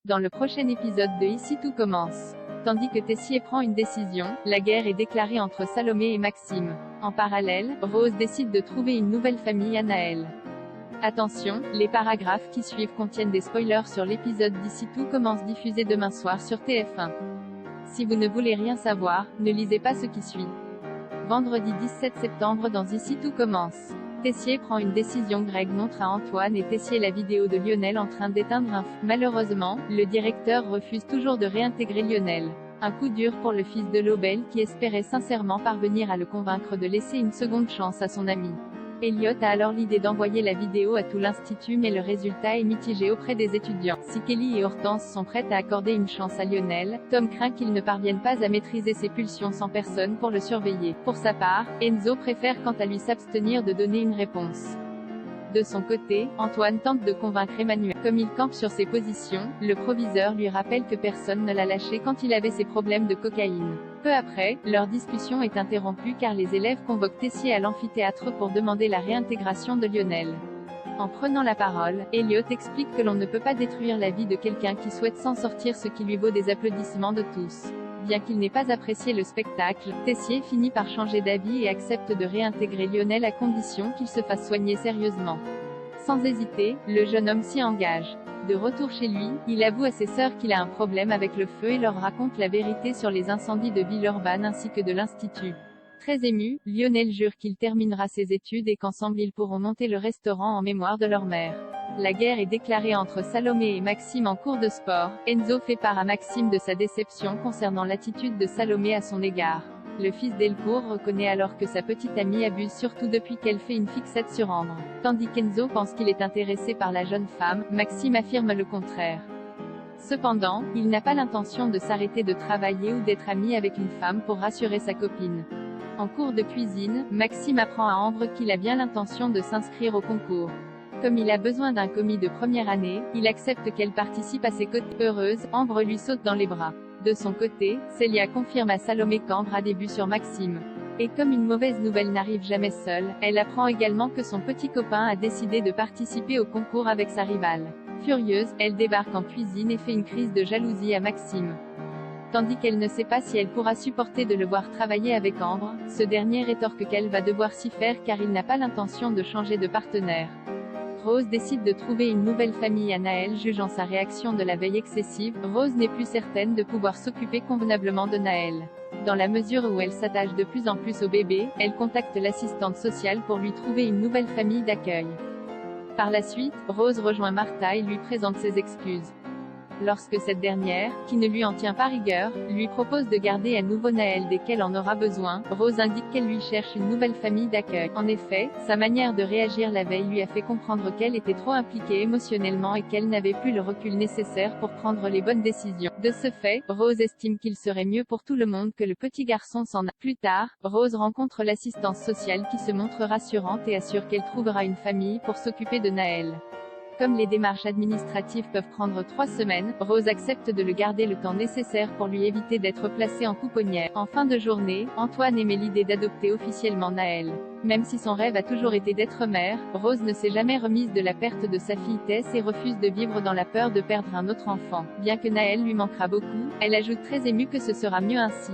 Dans le prochain épisode de Ici tout commence. Tandis que Tessier prend une décision, la guerre est déclarée entre Salomé et Maxime. En parallèle, Rose décide de trouver une nouvelle famille à Naël. Attention, les paragraphes qui suivent contiennent des spoilers sur l'épisode d'Ici tout commence diffusé demain soir sur TF1. Si vous ne voulez rien savoir, ne lisez pas ce qui suit. Vendredi 17 septembre dans Ici tout commence. Tessier prend une décision. Greg montre à Antoine et Tessier la vidéo de Lionel en train d'éteindre un feu. Malheureusement, le directeur refuse toujours de réintégrer Lionel. Un coup dur pour le fils de Lobel qui espérait sincèrement parvenir à le convaincre de laisser une seconde chance à son ami. Elliot a alors l'idée d'envoyer la vidéo à tout l'institut, mais le résultat est mitigé auprès des étudiants. Si Kelly et Hortense sont prêtes à accorder une chance à Lionel, Tom craint qu'il ne parvienne pas à maîtriser ses pulsions sans personne pour le surveiller. Pour sa part, Enzo préfère quant à lui s'abstenir de donner une réponse. De son côté, Antoine tente de convaincre Emmanuel. Comme il campe sur ses positions, le proviseur lui rappelle que personne ne l'a lâché quand il avait ses problèmes de cocaïne. Peu après, leur discussion est interrompue car les élèves convoquent Tessier à l'amphithéâtre pour demander la réintégration de Lionel. En prenant la parole, Elliot explique que l'on ne peut pas détruire la vie de quelqu'un qui souhaite s'en sortir, ce qui lui vaut des applaudissements de tous. Bien qu'il n'ait pas apprécié le spectacle, Tessier finit par changer d'avis et accepte de réintégrer Lionel à condition qu'il se fasse soigner sérieusement. Sans hésiter, le jeune homme s'y engage. De retour chez lui, il avoue à ses sœurs qu'il a un problème avec le feu et leur raconte la vérité sur les incendies de Villeurbanne ainsi que de l'Institut. Très ému, Lionel jure qu'il terminera ses études et qu'ensemble ils pourront monter le restaurant en mémoire de leur mère. La guerre est déclarée entre Salomé et Maxime en cours de sport. Enzo fait part à Maxime de sa déception concernant l'attitude de Salomé à son égard. Le fils d'Elcourt reconnaît alors que sa petite amie abuse, surtout depuis qu'elle fait une fixette sur Ambre. Tandis qu'Enzo pense qu'il est intéressé par la jeune femme, Maxime affirme le contraire. Cependant, il n'a pas l'intention de s'arrêter de travailler ou d'être ami avec une femme pour rassurer sa copine. En cours de cuisine, Maxime apprend à Ambre qu'il a bien l'intention de s'inscrire au concours. Comme il a besoin d'un commis de première année, il accepte qu'elle participe à ses côtés. Heureuse, Ambre lui saute dans les bras. De son côté, Célia confirme à Salomé qu'Ambre a des vues sur Maxime. Et comme une mauvaise nouvelle n'arrive jamais seule, elle apprend également que son petit copain a décidé de participer au concours avec sa rivale. Furieuse, elle débarque en cuisine et fait une crise de jalousie à Maxime. Tandis qu'elle ne sait pas si elle pourra supporter de le voir travailler avec Ambre, ce dernier rétorque qu'elle va devoir s'y faire car il n'a pas l'intention de changer de partenaire. Rose décide de trouver une nouvelle famille à Naël. Jugeant sa réaction de la veille excessive, Rose n'est plus certaine de pouvoir s'occuper convenablement de Naël. Dans la mesure où elle s'attache de plus en plus au bébé, elle contacte l'assistante sociale pour lui trouver une nouvelle famille d'accueil. Par la suite, Rose rejoint Martha et lui présente ses excuses. Lorsque cette dernière, qui ne lui en tient pas rigueur, lui propose de garder à nouveau Naël dès qu'elle en aura besoin, Rose indique qu'elle lui cherche une nouvelle famille d'accueil. En effet, sa manière de réagir la veille lui a fait comprendre qu'elle était trop impliquée émotionnellement et qu'elle n'avait plus le recul nécessaire pour prendre les bonnes décisions. De ce fait, Rose estime qu'il serait mieux pour tout le monde que le petit garçon s'en aille. Plus tard, Rose rencontre l'assistance sociale qui se montre rassurante et assure qu'elle trouvera une famille pour s'occuper de Naël. Comme les démarches administratives peuvent prendre 3 semaines, Rose accepte de le garder le temps nécessaire pour lui éviter d'être placé en pouponnière. En fin de journée, Antoine émet l'idée d'adopter officiellement Naël. Même si son rêve a toujours été d'être mère, Rose ne s'est jamais remise de la perte de sa fille Tess et refuse de vivre dans la peur de perdre un autre enfant. Bien que Naël lui manquera beaucoup, elle ajoute très émue que ce sera mieux ainsi.